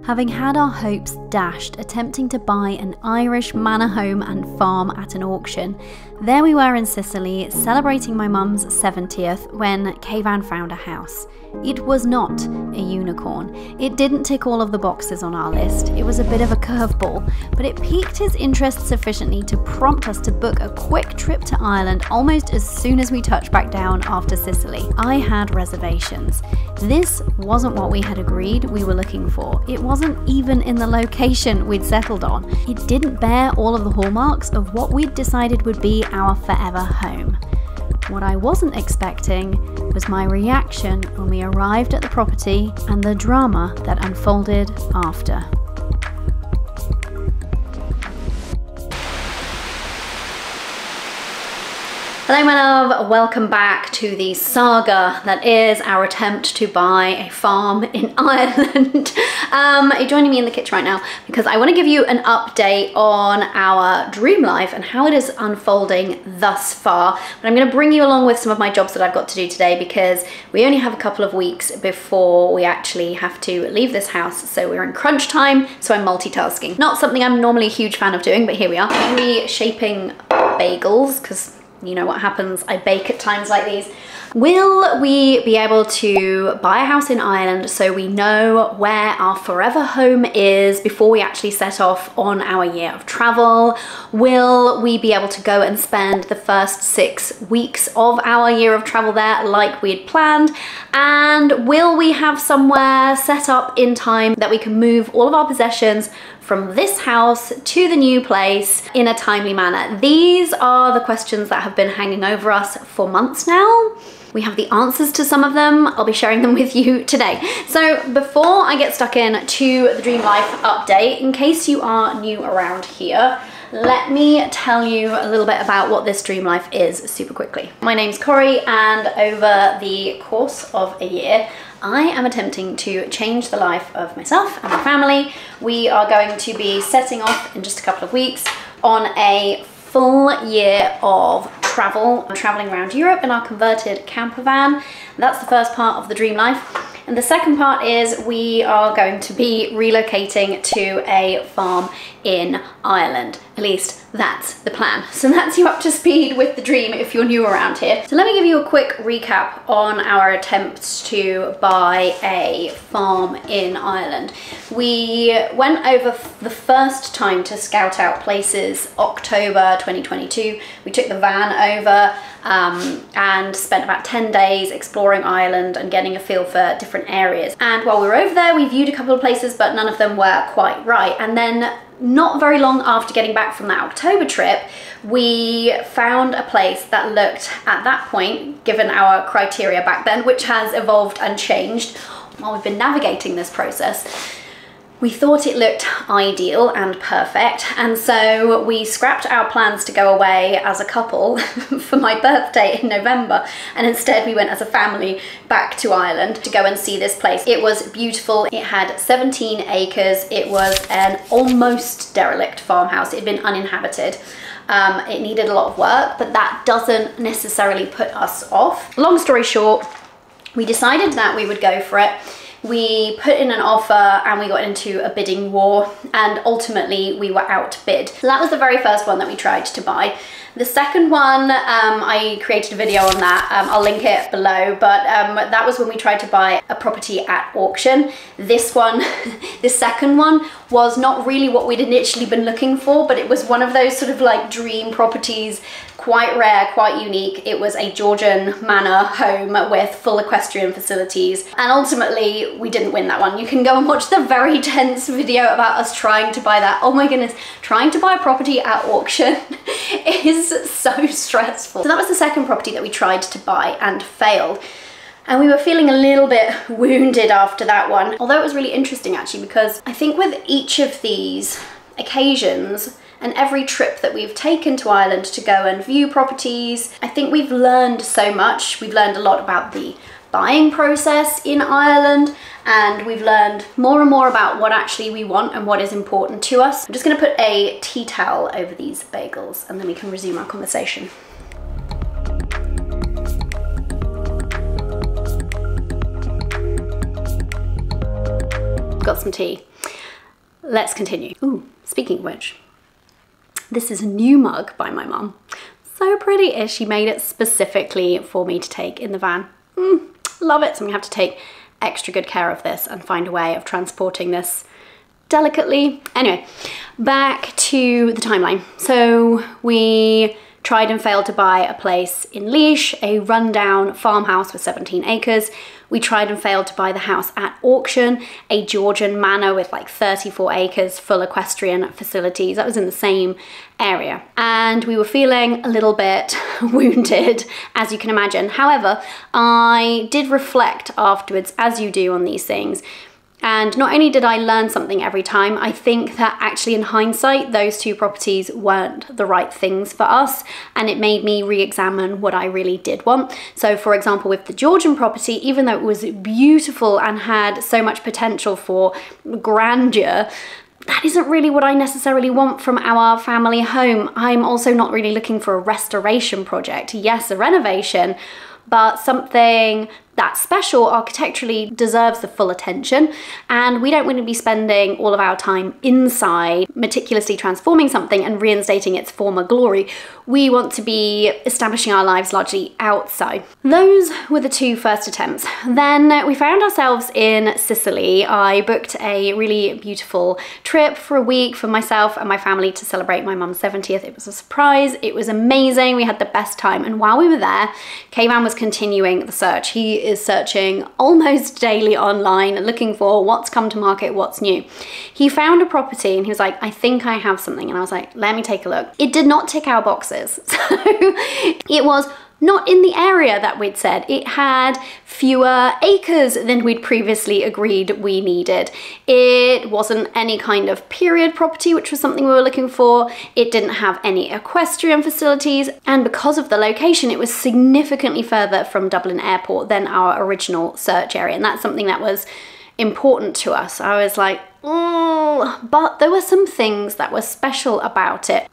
Having had our hopes dashed attempting to buy an Irish manor home and farm at an auction, there we were in Sicily celebrating my mum's 70th when Kayvan found a house. It was not a unicorn. It didn't tick all of the boxes on our list. It was a bit of a curveball, but it piqued his interest sufficiently to prompt us to book a quick trip to Ireland almost as soon as we touched back down after Sicily. I had reservations. This wasn't what we had agreed we were looking for. It wasn't even in the location we'd settled on. It didn't bear all of the hallmarks of what we'd decided would be our forever home. What I wasn't expecting was my reaction when we arrived at the property and the drama that unfolded after. Hello my love, welcome back to the saga that is our attempt to buy a farm in Ireland. You're joining me in the kitchen right now because I want to give you an update on our dream life and how it is unfolding thus far. But I'm going to bring you along with some of my jobs that I've got to do today because we only have a couple of weeks before we actually have to leave this house. So we're in crunch time, so I'm multitasking. Not something I'm normally a huge fan of doing, but here we are. Reshaping bagels because you know what happens, I bake at times like these. Will we be able to buy a house in Ireland so we know where our forever home is before we actually set off on our year of travel? Will we be able to go and spend the first 6 weeks of our year of travel there like we'd planned? And will we have somewhere set up in time that we can move all of our possessions from this house to the new place in a timely manner? These are the questions that have been hanging over us for months now. We have the answers to some of them. I'll be sharing them with you today. So before I get stuck in to the Dream Life update, in case you are new around here, let me tell you a little bit about what this dream life is super quickly. My name's Corrie, and over the course of a year, I am attempting to change the life of myself and my family. We are going to be setting off in just a couple of weeks on a full year of travel. I'm traveling around Europe in our converted camper van. That's the first part of the dream life. And the second part is we are going to be relocating to a farm in Ireland. At least that's the plan. So that's you up to speed with the dream if you're new around here. So let me give you a quick recap on our attempts to buy a farm in Ireland. We went over the first time to scout out places October 2022. We took the van over and spent about 10 days exploring Ireland and getting a feel for different areas. And while we were over there, we viewed a couple of places, but none of them were quite right. And then not very long after getting back from that October trip, we found a place that looked, at that point, given our criteria back then, which has evolved and changed while we've been navigating this process, we thought it looked ideal and perfect, and so we scrapped our plans to go away as a couple for my birthday in November, and instead we went as a family back to Ireland to go and see this place. It was beautiful. It had 17 acres. It was an almost derelict farmhouse. It had been uninhabited. It needed a lot of work, but that doesn't necessarily put us off. Long story short, we decided that we would go for it. We put in an offer and we got into a bidding war, and ultimately we were outbid. So that was the very first one that we tried to buy. The second one, I created a video on that. I'll link it below, but that was when we tried to buy a property at auction. This one, the second one, was not really what we'd initially been looking for, but it was one of those sort of like dream properties, quite rare, quite unique. It was a Georgian manor home with full equestrian facilities, and ultimately we didn't win that one. You can go and watch the very tense video about us trying to buy that. Oh my goodness, trying to buy a property at auction is so stressful. So that was the second property that we tried to buy and failed. And we were feeling a little bit wounded after that one. Although it was really interesting actually, because I think with each of these occasions and every trip that we've taken to Ireland to go and view properties, I think we've learned so much. We've learned a lot about the buying process in Ireland, and we've learned more and more about what actually we want and what is important to us. I'm just gonna put a tea towel over these bagels and then we can resume our conversation. Got some tea. let's continue. Ooh, speaking of which, this is a new mug by my mum. So pretty. She made it specifically for me to take in the van. Love it. So I'm gonna have to take extra good care of this and find a way of transporting this delicately. Anyway, back to the timeline. So we tried and failed to buy a place in Leash, a rundown farmhouse with 17 acres. We tried and failed to buy the house at auction, a Georgian manor with like 34 acres, full equestrian facilities. That was in the same area. And we were feeling a little bit wounded, as you can imagine. However, I did reflect afterwards, as you do on these things. And not only did I learn something every time, I think that actually in hindsight, those two properties weren't the right things for us. And it made me re-examine what I really did want. So for example, with the Georgian property, even though it was beautiful and had so much potential for grandeur, that isn't really what I necessarily want from our family home. I'm also not really looking for a restoration project. Yes, a renovation, but something that's special architecturally deserves the full attention, and we don't want to be spending all of our time inside meticulously transforming something and reinstating its former glory. We want to be establishing our lives largely outside. Those were the two first attempts. Then we found ourselves in Sicily. I booked a really beautiful trip for a week for myself and my family to celebrate my mum's 70th. It was a surprise. It was amazing. We had the best time. And while we were there, Kayvan was continuing the search. He is searching almost daily online, looking for what's come to market, what's new. He found a property and he was like, I think I have something. And I was like, let me take a look. It did not tick our boxes. So it was not in the area that we'd said. It had fewer acres than we'd previously agreed we needed. It wasn't any kind of period property, which was something we were looking for. It didn't have any equestrian facilities. And because of the location, it was significantly further from Dublin Airport than our original search area. And that's something that was important to us. I was like, oh, but there were some things that were special about it.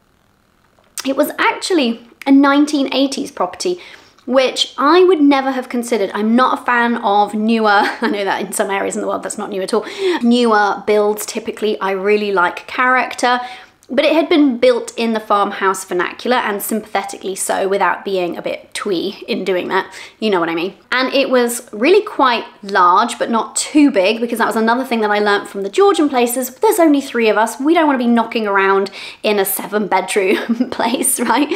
It was actually a 1980s property, which I would never have considered. I'm not a fan of newer, I know that in some areas in the world that's not new at all, newer builds typically. I really like character, but it had been built in the farmhouse vernacular, and sympathetically so, without being a bit twee in doing that. You know what I mean. And it was really quite large, but not too big, because that was another thing that I learned from the Georgian places. There's only 3 of us. We don't want to be knocking around in a 7-bedroom place, right?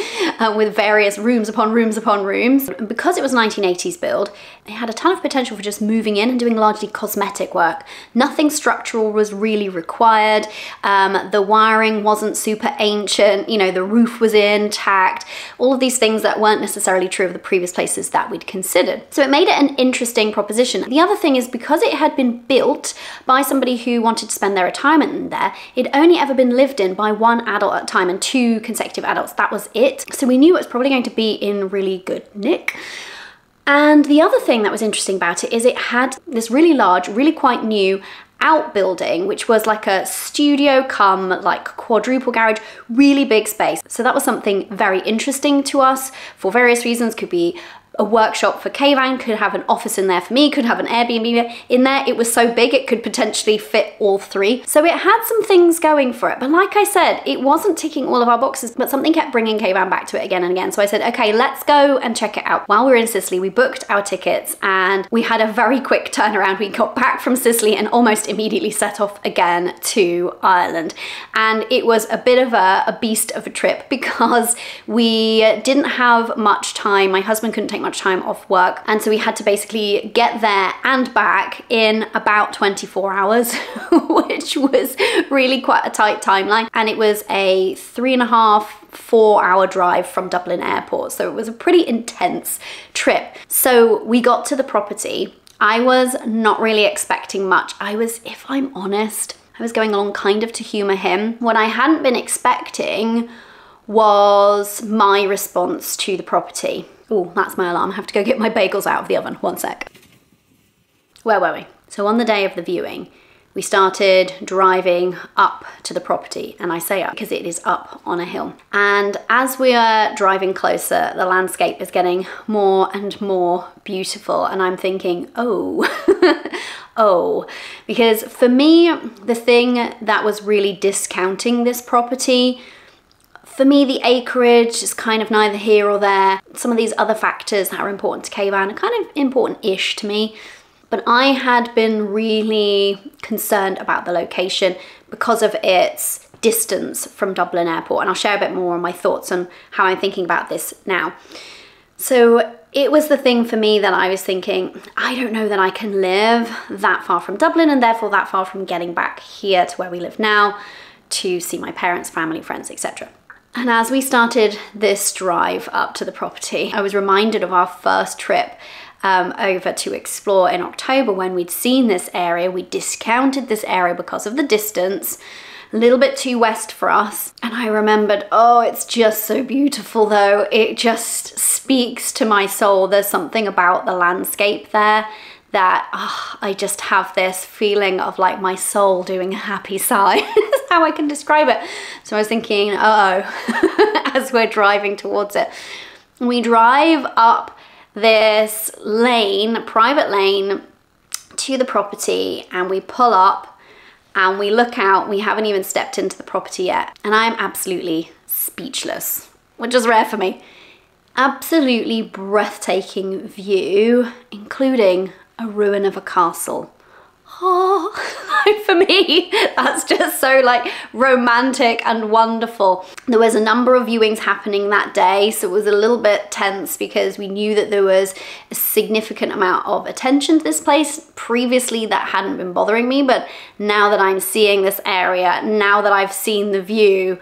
With various rooms upon rooms upon rooms. And because it was 1980s build, it had a ton of potential for just moving in and doing largely cosmetic work. Nothing structural was really required. The wiring wasn't super ancient, you know, the roof was intact, all of these things that weren't necessarily true of the previous places that we'd considered. So it made it an interesting proposition. The other thing is, because it had been built by somebody who wanted to spend their retirement in there, it'd only ever been lived in by 1 adult at a time and 2 consecutive adults. That was it. So we knew it was probably going to be in really good nick. And the other thing that was interesting about it is it had this really large, really quite new outbuilding, which was like a studio come like quadruple garage, really big space. So that was something very interesting to us for various reasons. Could be a workshop for Kayvan, could have an office in there for me, could have an Airbnb in there. It was so big it could potentially fit all 3. So it had some things going for it. But like I said, it wasn't ticking all of our boxes, but something kept bringing Kayvan back to it again and again. So I said, okay, let's go and check it out. While we were in Sicily, we booked our tickets and we had a very quick turnaround. We got back from Sicily and almost immediately set off again to Ireland. And it was a bit of a beast of a trip, because we didn't have much time. My husband couldn't take much time off work, and so we had to basically get there and back in about 24 hours, which was really quite a tight timeline. And it was a 3.5–4 hour drive from Dublin Airport, so it was a pretty intense trip. So we got to the property. I was not really expecting much. I was, if I'm honest, I was going along kind of to humor him. What I hadn't been expecting was my response to the property. Oh, that's my alarm. I have to go get my bagels out of the oven. 1 sec. Where were we? So on the day of the viewing, we started driving up to the property, and I say up because it is up on a hill. And as we are driving closer, the landscape is getting more and more beautiful, and I'm thinking, oh, oh, because for me, the thing that was really discounting this property, for me, the acreage is kind of neither here or there. Some of these other factors that are important to Kayvan are kind of important-ish to me. But I had been really concerned about the location because of its distance from Dublin Airport. And I'll share a bit more on my thoughts on how I'm thinking about this now. So it was the thing for me that I was thinking, I don't know that I can live that far from Dublin and therefore that far from getting back here to where we live now to see my parents, family, friends, etc. And as we started this drive up to the property, I was reminded of our first trip over to explore in October when we'd seen this area. We discounted this area because of the distance, a little bit too west for us. And I remembered, oh, it's just so beautiful though. It just speaks to my soul. There's something about the landscape there that I just have this feeling of like my soul doing a happy sigh. That's how I can describe it. So I was thinking, as we're driving towards it. We drive up this lane, private lane, to the property, and we pull up and we look out. We haven't even stepped into the property yet. And I'm absolutely speechless, which is rare for me. Absolutely breathtaking view, including a ruin of a castle. Oh, for me, that's just so like romantic and wonderful. There was a number of viewings happening that day, so it was a little bit tense because we knew that there was a significant amount of attention to this place. Previously, that hadn't been bothering me, but now that I'm seeing this area, now that I've seen the view,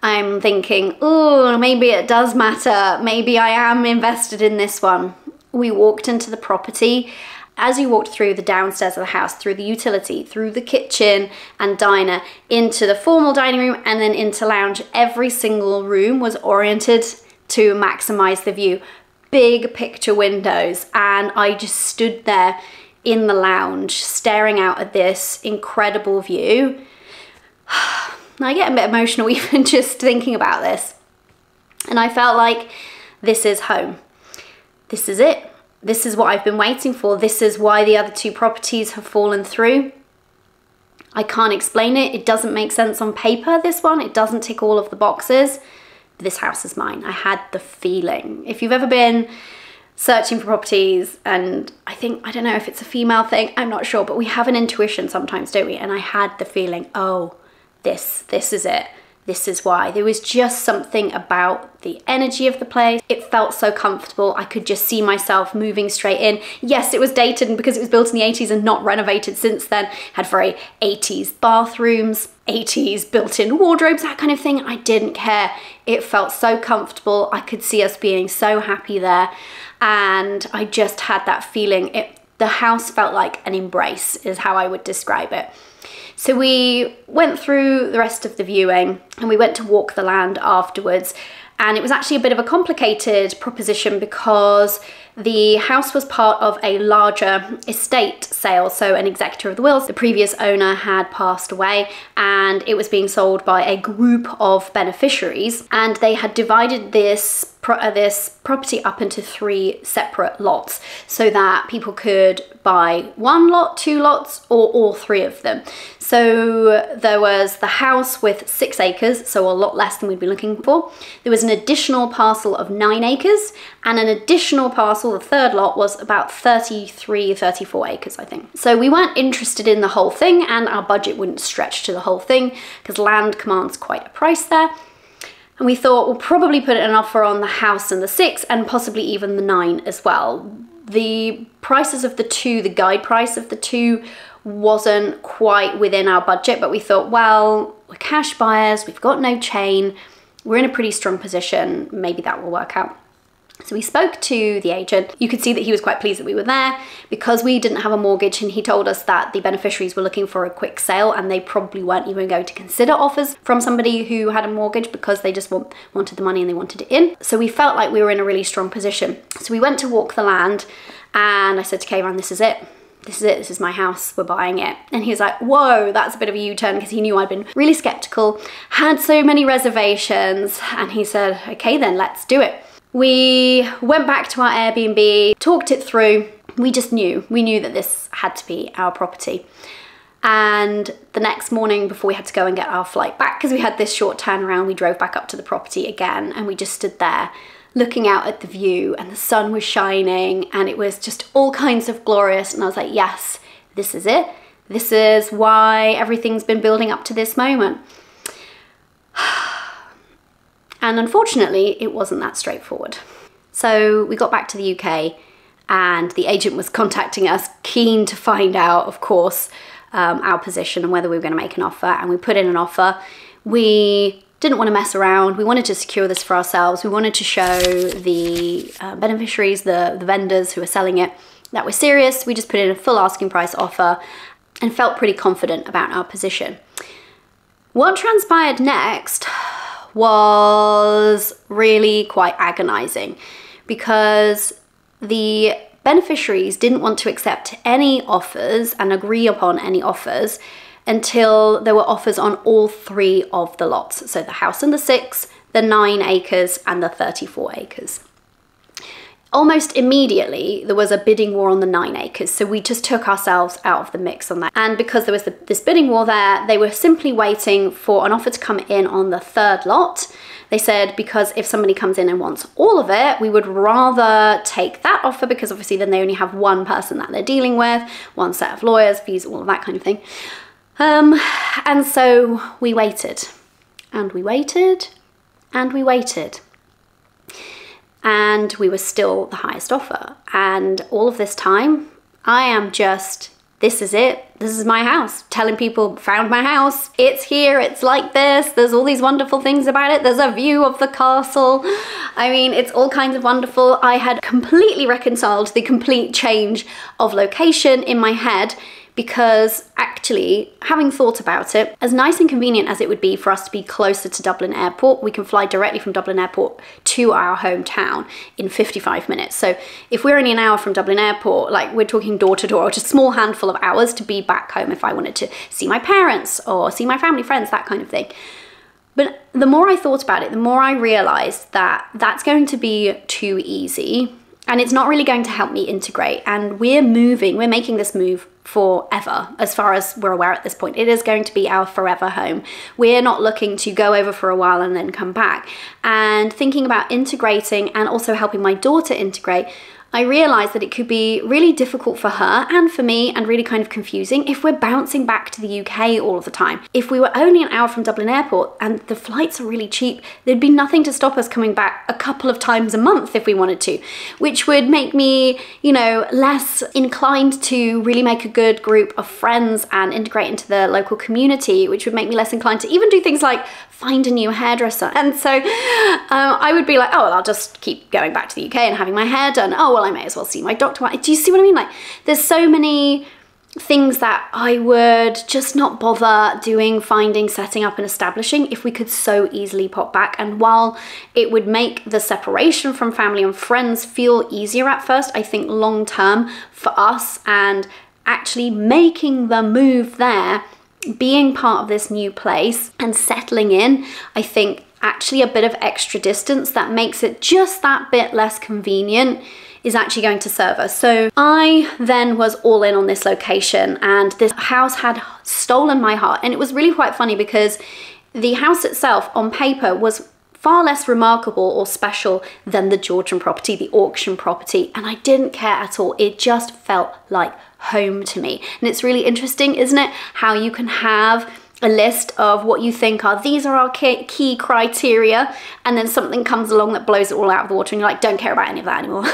I'm thinking, oh, maybe it does matter. Maybe I am invested in this one. We walked into the property. As you walked through the downstairs of the house, through the utility, through the kitchen and diner, into the formal dining room and then into lounge, every single room was oriented to maximize the view. Big picture windows, and I just stood there in the lounge staring out at this incredible view. I get a bit emotional even just thinking about this. And I felt like this is home. This is it. This is what I've been waiting for. This is why the other two properties have fallen through. I can't explain it. It doesn't make sense on paper, this one. It doesn't tick all of the boxes. But this house is mine. I had the feeling. If you've ever been searching for properties, and I don't know if it's a female thing, I'm not sure, but we have an intuition sometimes, don't we? And I had the feeling, oh, this is it. This is why. There was just something about the energy of the place. It felt so comfortable. I could just see myself moving straight in. Yes, it was dated, and because it was built in the 80s and not renovated since then, had very 80s bathrooms, 80s built-in wardrobes, that kind of thing. I didn't care. It felt so comfortable. I could see us being so happy there. And I just had that feeling. The house felt like an embrace, is how I would describe it. So we went through the rest of the viewing and we went to walk the land afterwards. And it was actually a bit of a complicated proposition because the house was part of a larger estate sale. So an executor of the wills, the previous owner had passed away, and it was being sold by a group of beneficiaries. And they had divided this property up into 3 separate lots so that people could buy 1 lot, 2 lots, or all 3 of them. So there was the house with 6 acres, so a lot less than we'd be looking for. There was an additional parcel of 9 acres, and an additional parcel, the 3rd lot, was about 33, 34 acres, I think. So we weren't interested in the whole thing, and our budget wouldn't stretch to the whole thing because land commands quite a price there. And we thought we'll probably put an offer on the house and the 6 and possibly even the 9 as well. The prices of the 2, the guide price of the 2, wasn't quite within our budget, but we thought, well, we're cash buyers, we've got no chain, we're in a pretty strong position, maybe that will work out. So we spoke to the agent. You could see that he was quite pleased that we were there because we didn't have a mortgage, and he told us that the beneficiaries were looking for a quick sale and they probably weren't even going to consider offers from somebody who had a mortgage because they just wanted the money and they wanted it in. So we felt like we were in a really strong position. So we went to walk the land and I said to Kayvan, this is it. This is it, this is my house, we're buying it. And he was like, whoa, that's a bit of a U-turn, because he knew I'd been really skeptical, had so many reservations, and he said, okay then, let's do it. We went back to our Airbnb, talked it through, we knew that this had to be our property. And the next morning, before we had to go and get our flight back, because we had this short turnaround, we drove back up to the property again, and we just stood there looking out at the view, and the sun was shining, and it was just all kinds of glorious. And I was like, yes, this is it. This is why everything's been building up to this moment. And unfortunately, it wasn't that straightforward. So we got back to the UK, and the agent was contacting us, keen to find out, of course, our position and whether we were going to make an offer. And we put in an offer. We didn't want to mess around. We wanted to secure this for ourselves. We wanted to show the beneficiaries, the vendors who were selling it, that we're serious. We just put in a full asking price offer and felt pretty confident about our position. What transpired next was really quite agonizing, because the beneficiaries didn't want to accept any offers and agree upon any offers until there were offers on all 3 of the lots. So the house and the 6, the 9 acres and the 34 acres. Almost immediately, there was a bidding war on the 9 acres. So we just took ourselves out of the mix on that. And because there was this bidding war there, they were simply waiting for an offer to come in on the 3rd lot. They said, because if somebody comes in and wants all of it, we would rather take that offer, because obviously then they only have one person that they're dealing with, one set of lawyers, fees, all of that kind of thing. And so we waited, and we waited, and we waited. And we were still the highest offer. And all of this time, I am just, this is it. This is my house. Telling people, found my house. It's here. It's like this. There's all these wonderful things about it. There's a view of the castle. I mean, it's all kinds of wonderful. I had completely reconciled the complete change of location in my head, because actually, having thought about it, as nice and convenient as it would be for us to be closer to Dublin Airport, we can fly directly from Dublin Airport to our hometown in 55 minutes. So if we're only an hour from Dublin Airport, like we're talking door to door, or just a small handful of hours to be back home if I wanted to see my parents or see my family, friends, that kind of thing. But the more I thought about it, the more I realized that that's going to be too easy, and it's not really going to help me integrate. And we're making this move forever, as far as we're aware at this point. It is going to be our forever home. We're not looking to go over for a while and then come back. And thinking about integrating and also helping my daughter integrate, I realized that it could be really difficult for her and for me, and really kind of confusing if we're bouncing back to the UK all of the time. If we were only an hour from Dublin Airport and the flights are really cheap, there'd be nothing to stop us coming back a couple of times a month if we wanted to, which would make me, you know, less inclined to really make a good group of friends and integrate into the local community, which would make me less inclined to even do things like find a new hairdresser. And so I would be like, oh, well, I'll just keep going back to the UK and having my hair done. Oh, well, I may as well see my doctor. Do you see what I mean? Like, there's so many things that I would just not bother doing, finding, setting up and establishing if we could so easily pop back. And while it would make the separation from family and friends feel easier at first, I think long term for us, and actually making the move there, being part of this new place and settling in, I think actually a bit of extra distance that makes it just that bit less convenient is actually going to serve us. So I then was all in on this location, and this house had stolen my heart. And it was really quite funny, because the house itself on paper was far less remarkable or special than the Georgian property, the auction property, and I didn't care at all. It just felt like home to me. And it's really interesting, isn't it, how you can have a list of what you think are, these are our key criteria, and then something comes along that blows it all out of the water and you're like, don't care about any of that anymore.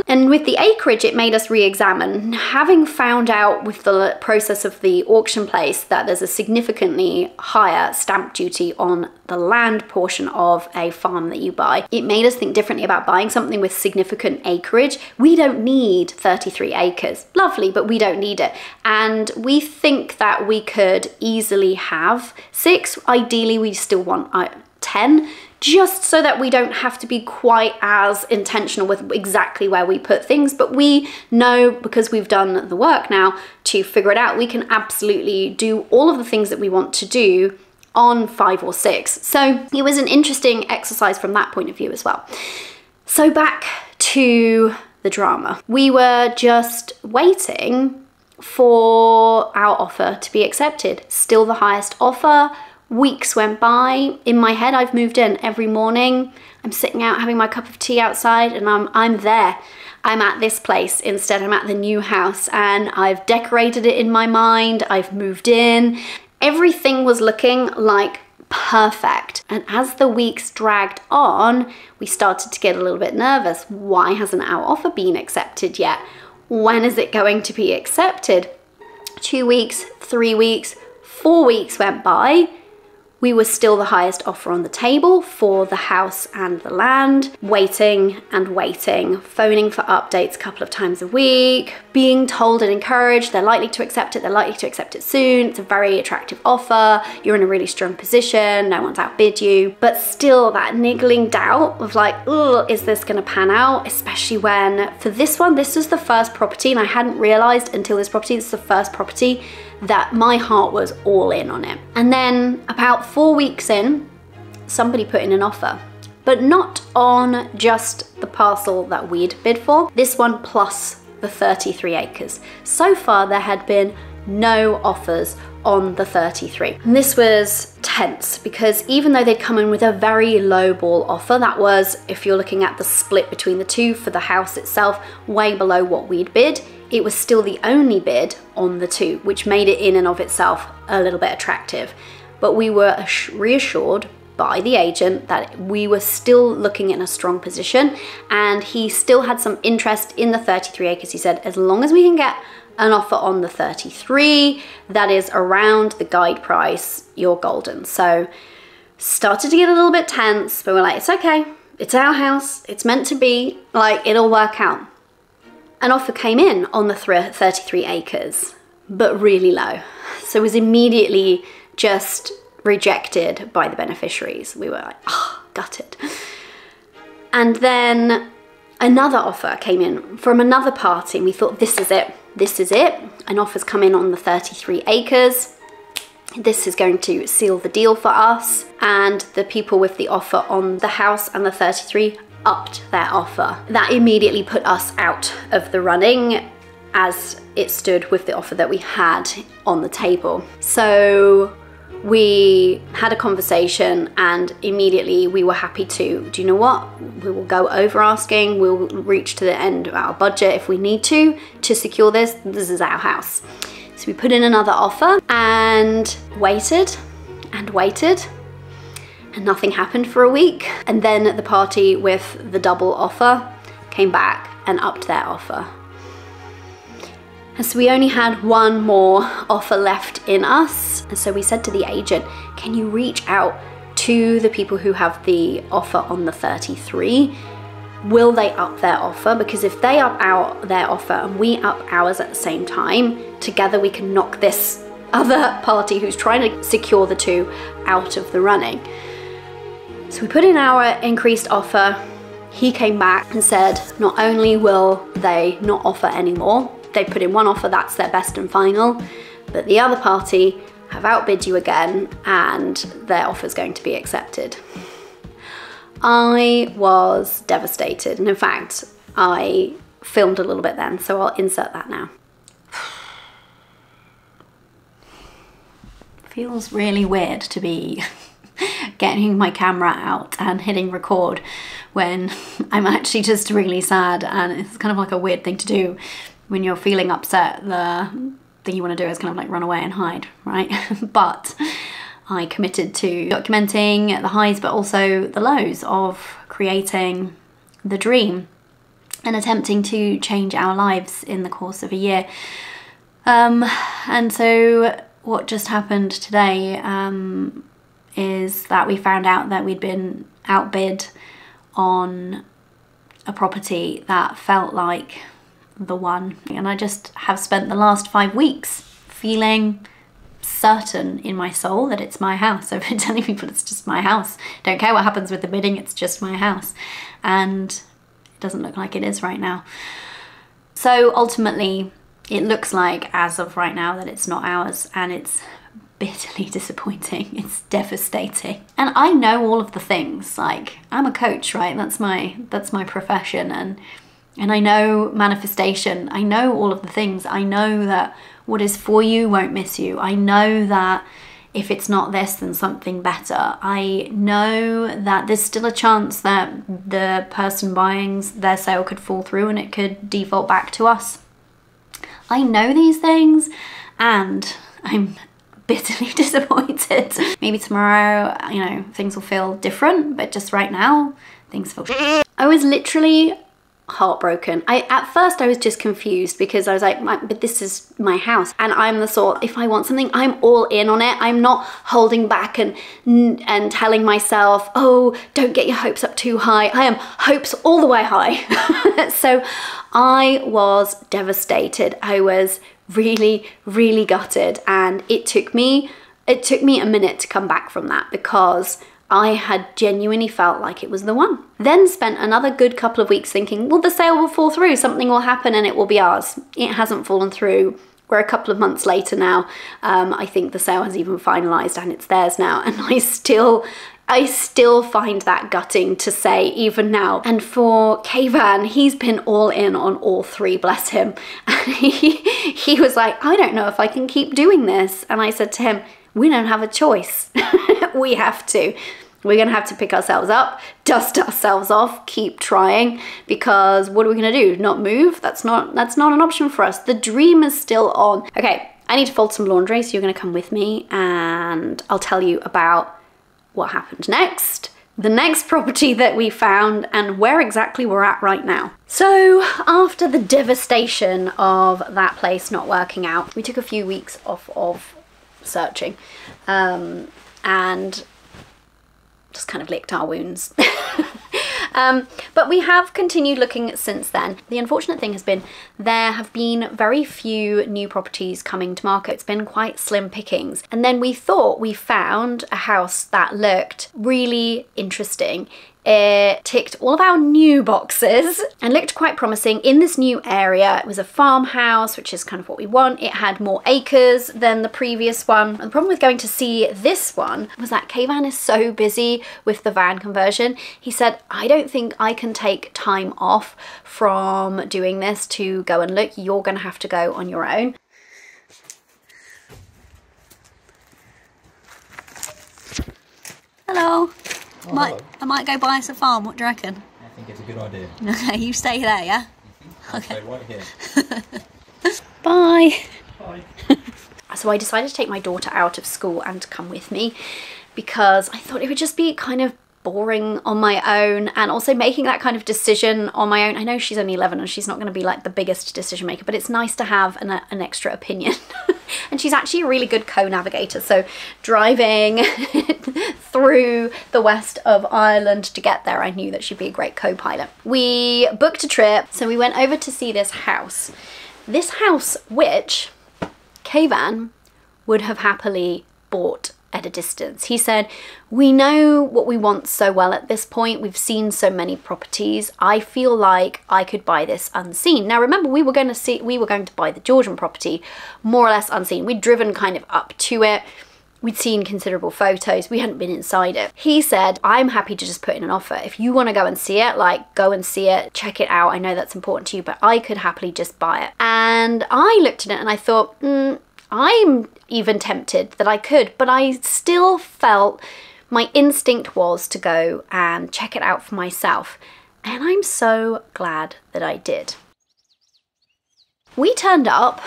And with the acreage, it made us re-examine. Having found out with the process of the auction place that there's a significantly higher stamp duty on the land portion of a farm that you buy, it made us think differently about buying something with significant acreage. We don't need 33 acres. Lovely, but we don't need it. And we think that we could easily have 6. Ideally, we still want 10, just so that we don't have to be quite as intentional with exactly where we put things. But we know, because we've done the work now to figure it out, we can absolutely do all of the things that we want to do on 5 or 6. So it was an interesting exercise from that point of view as well. So back to the drama. We were just waiting for our offer to be accepted. Still the highest offer. Weeks went by. In my head, I've moved in every morning. I'm sitting out having my cup of tea outside, and I'm there. I'm at this place instead. I'm at the new house, and I've decorated it in my mind. I've moved in. Everything was looking like perfect. And as the weeks dragged on, we started to get a little bit nervous. Why hasn't our offer been accepted yet? When is it going to be accepted? 2 weeks, 3 weeks, 4 weeks went by. We were still the highest offer on the table for the house and the land, waiting and waiting, phoning for updates a couple of times a week, being told and encouraged they're likely to accept it, they're likely to accept it soon, it's a very attractive offer, you're in a really strong position, no one's outbid you. But still that niggling doubt of like, oh, is this gonna pan out? Especially when, for this one, this was the first property, and I hadn't realized until this property, this is the first property that my heart was all in on it. And then about 4 weeks in, somebody put in an offer, but not on just the parcel that we'd bid for, this one plus the 33 acres. So far there had been no offers on the 33. And this was tense because even though they'd come in with a very low ball offer, that was, if you're looking at the split between the two for the house itself, way below what we'd bid, it was still the only bid on the two, which made it in and of itself a little bit attractive. But we were reassured by the agent that we were still looking in a strong position, and he still had some interest in the 33 acres. He said, as long as we can get an offer on the 33 that is around the guide price, you're golden. So started to get a little bit tense, but we're like, it's okay, it's our house, it's meant to be, like, it'll work out. An offer came in on the 33 acres, but really low. So it was immediately just rejected by the beneficiaries. We were like, oh, gutted. And then another offer came in from another party, and we thought, this is it, this is it. An offer's come in on the 33 acres. This is going to seal the deal for us. And the people with the offer on the house and the 33 upped their offer. That immediately put us out of the running as it stood with the offer that we had on the table. So we had a conversation, and immediately we were happy to, do you know what? We will go over asking, we'll reach to the end of our budget if we need to secure this. This is our house. So we put in another offer and waited and waited, and nothing happened for a week. And then the party with the double offer came back and upped their offer. And so we only had one more offer left in us. And so we said to the agent, can you reach out to the people who have the offer on the 33? Will they up their offer? Because if they up their offer and we up ours at the same time, together we can knock this other party who's trying to secure the two out of the running. So we put in our increased offer. He came back and said, not only will they not offer anymore, they put in one offer, that's their best and final, but the other party have outbid you again and their offer is going to be accepted. I was devastated, and in fact, I filmed a little bit then, so I'll insert that now. Feels really weird to be getting my camera out and hitting record when I'm actually just really sad, and it's kind of like a weird thing to do when you're feeling upset. The thing you want to do is kind of like run away and hide, right? But I committed to documenting the highs but also the lows of creating the dream and attempting to change our lives in the course of a year. And so what just happened today is that we found out that we'd been outbid on a property that felt like the one. And I just have spent the last 5 weeks feeling certain in my soul that it's my house. I've been telling people it's just my house. Don't care what happens with the bidding, it's just my house. And it doesn't look like it is right now. So ultimately, it looks like, as of right now, that it's not ours, and it's bitterly disappointing. It's devastating. And I know all of the things, like, I'm a coach, right? That's my profession, and And I know manifestation. I know all of the things. I know that what is for you won't miss you. I know that if it's not this, then something better. I know that there's still a chance that the person buying their sale could fall through and it could default back to us. I know these things, and I'm bitterly disappointed. Maybe tomorrow, you know, things will feel different, but just right now, things feel I was literally heartbroken. At first I was just confused because I was like, but this is my house, and I'm the sort, if I want something, I'm all in on it. I'm not holding back and telling myself, oh, don't get your hopes up too high. I am hopes all the way high. So I was devastated. I was really, really gutted, and it took me a minute to come back from that, because I had genuinely felt like it was the one. Then spent another good couple of weeks thinking, well, the sale will fall through, something will happen and it will be ours. It hasn't fallen through. We're a couple of months later now. I think the sale has even finalized and it's theirs now. And I still find that gutting to say even now. And for Kayvan, he's been all in on all three, bless him. And he was like, I don't know if I can keep doing this. And I said to him, we don't have a choice. We have to. We're gonna have to pick ourselves up, dust ourselves off, keep trying, because what are we gonna do? Not move? That's not an option for us. The dream is still on. Okay, I need to fold some laundry, so you're gonna come with me and I'll tell you about what happened next, the next property that we found, and where exactly we're at right now. So after the devastation of that place not working out, we took a few weeks off of searching and just kind of licked our wounds. But we have continued looking since then. The unfortunate thing has been there have been very few new properties coming to market. It's been quite slim pickings. And then we thought we found a house that looked really interesting. It ticked all of our new boxes and looked quite promising in this new area. It was a farmhouse, which is kind of what we want. It had more acres than the previous one. And the problem with going to see this one was that Kayvan is so busy with the van conversion. He said, I don't think I can take time off from doing this to go and look. You're gonna have to go on your own. Hello. Oh, I might go buy us a farm. What do you reckon? I think it's a good idea. Okay, you stay there, yeah? Okay. Stay right here. Bye. Bye. So I decided to take my daughter out of school and to come with me, because I thought it would just be kind of boring on my own, and also making that kind of decision on my own. I know she's only 11 and she's not going to be like the biggest decision maker, but it's nice to have an extra opinion. And she's actually a really good co-navigator, so driving through the west of Ireland to get there, I knew that she'd be a great co-pilot. We booked a trip, so we went over to see this house. This house, which Kayvan would have happily bought at a distance. He said, we know what we want so well at this point. We've seen so many properties. I feel like I could buy this unseen. Now remember, we were going to buy the Georgian property more or less unseen. We'd driven kind of up to it. We'd seen considerable photos. We hadn't been inside it. He said, I'm happy to just put in an offer. If you want to go and see it, like go and see it, check it out. I know that's important to you, but I could happily just buy it. And I looked at it and I thought, I'm even tempted that I could, but I still felt my instinct was to go and check it out for myself. And I'm so glad that I did. We turned up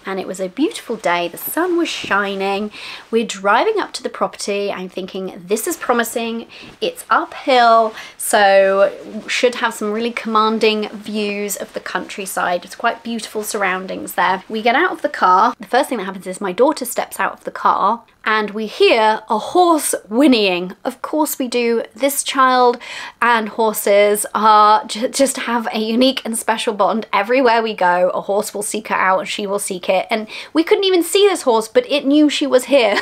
and it was a beautiful day. The sun was shining. We're driving up to the property. I'm thinking, this is promising. It's uphill, so should have some really commanding views of the countryside. It's quite beautiful surroundings there. We get out of the car. The first thing that happens is my daughter steps out of the car and we hear a horse whinnying. Of course we do. This child and horses are just have a unique and special bond. Everywhere we go, a horse will seek her out and she will seek it. And we couldn't even see this horse, but it knew she was here.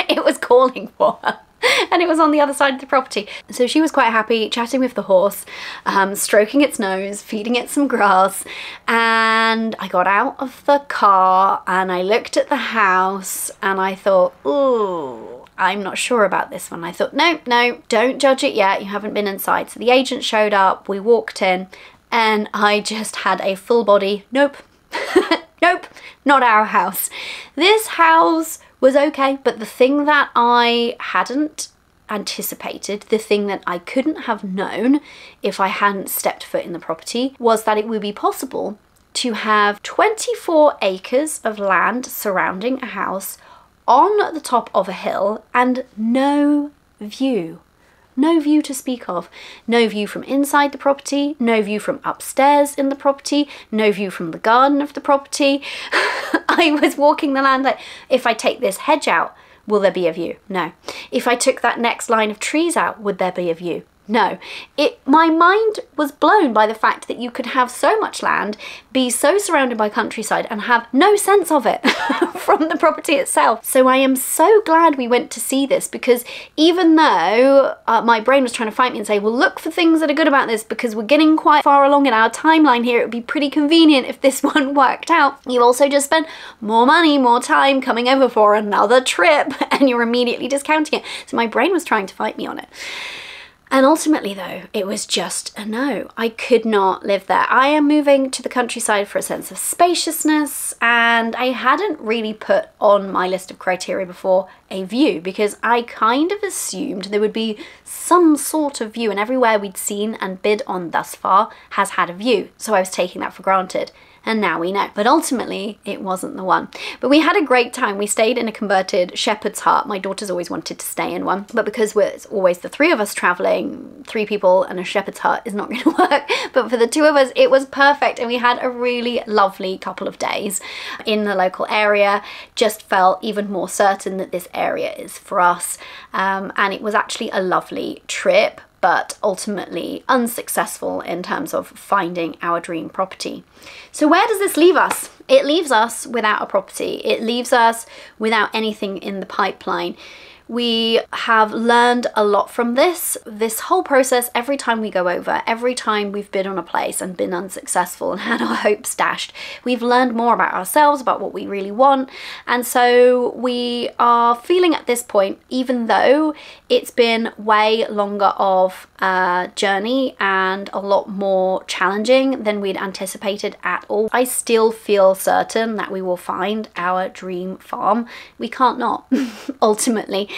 It was calling for her. And it was on the other side of the property. So she was quite happy chatting with the horse, stroking its nose, feeding it some grass. And I got out of the car and I looked at the house and I thought, ooh, I'm not sure about this one. I thought, no, don't judge it yet. You haven't been inside. So the agent showed up, we walked in, and I just had a full body, nope, nope, not our house. This house was okay, but the thing that I hadn't anticipated, the thing that I couldn't have known if I hadn't stepped foot in the property, was that it would be possible to have 24 acres of land surrounding a house on the top of a hill and no view. No view to speak of. No view from inside the property, no view from upstairs in the property, no view from the garden of the property. I was walking the land like, if I take this hedge out, will there be a view? No. If I took that next line of trees out, would there be a view? No. My mind was blown by the fact that you could have so much land, be so surrounded by countryside and have no sense of it from the property itself. So I am so glad we went to see this, because even though my brain was trying to fight me and say, well, look for things that are good about this because we're getting quite far along in our timeline here, it would be pretty convenient if this one worked out. You also just spent more money, more time coming over for another trip, and you're immediately discounting it. So my brain was trying to fight me on it. And ultimately though, it was just a no. I could not live there. I am moving to the countryside for a sense of spaciousness, and I hadn't really put on my list of criteria before a view, because I kind of assumed there would be some sort of view, and everywhere we'd seen and bid on thus far has had a view. So I was taking that for granted. And now we know. But ultimately, it wasn't the one. But we had a great time. We stayed in a converted shepherd's hut. My daughter's always wanted to stay in one, but because it's always the three of us traveling, 3 people and a shepherd's hut is not going to work. But for the 2 of us, it was perfect. And we had a really lovely couple of days in the local area. Just felt even more certain that this area is for us. And it was actually a lovely trip, but ultimately unsuccessful in terms of finding our dream property. So where does this leave us? It leaves us without a property. It leaves us without anything in the pipeline. We have learned a lot from this whole process. Every time we go over, every time we've bid on a place and been unsuccessful and had our hopes dashed, we've learned more about ourselves, about what we really want. And so we are feeling at this point, even though it's been way longer of a journey and a lot more challenging than we'd anticipated at all, I still feel certain that we will find our dream farm. We can't not, ultimately.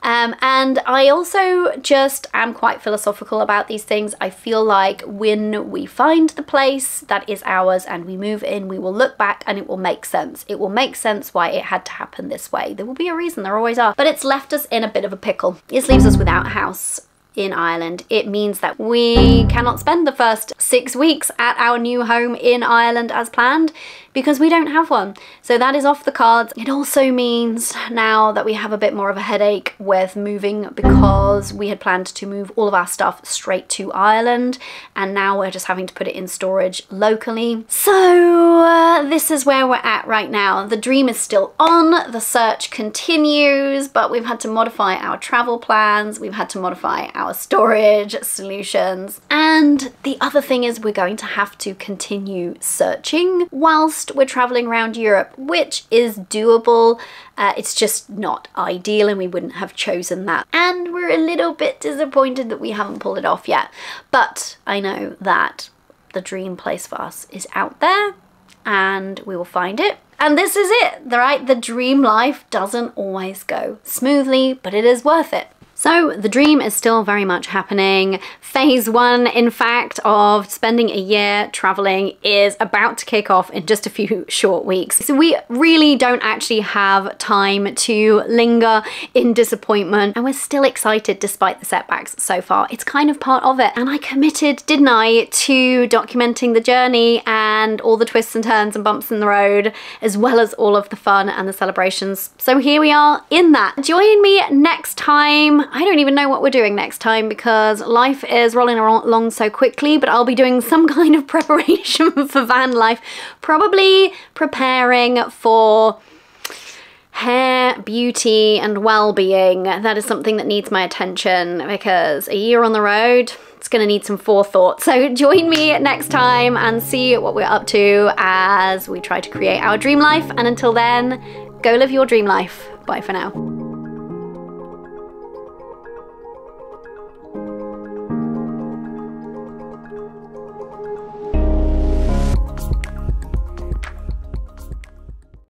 And I also just am quite philosophical about these things. I feel like when we find the place that is ours and we move in, we will look back and it will make sense. It will make sense why it had to happen this way. There will be a reason, there always are. But it's left us in a bit of a pickle. This leaves us without a house in Ireland. It means that we cannot spend the first 6 weeks at our new home in Ireland as planned, because we don't have one. So that is off the cards. It also means now that we have a bit more of a headache with moving, because we had planned to move all of our stuff straight to Ireland, and now we're just having to put it in storage locally. So this is where we're at right now. The dream is still on, the search continues, but we've had to modify our travel plans, we've had to modify our storage solutions, and the other thing is we're going to have to continue searching whilst we're traveling around Europe, which is doable. It's just not ideal, and we wouldn't have chosen that. And we're a little bit disappointed that we haven't pulled it off yet. But I know that the dream place for us is out there, and we will find it. And this is it, right? The dream life doesn't always go smoothly, but it is worth it. So the dream is still very much happening. Phase 1, in fact, of spending a year traveling is about to kick off in just a few short weeks. So we really don't actually have time to linger in disappointment, and we're still excited despite the setbacks so far. It's kind of part of it. And I committed, didn't I, to documenting the journey and all the twists and turns and bumps in the road, as well as all of the fun and the celebrations. So here we are in that. Join me next time. I don't even know what we're doing next time because life is rolling along so quickly, but I'll be doing some kind of preparation for van life, probably preparing for hair, beauty and well-being. That is something that needs my attention because a year on the road, it's gonna need some forethought. So join me next time and see what we're up to as we try to create our dream life. And until then, go live your dream life. Bye for now.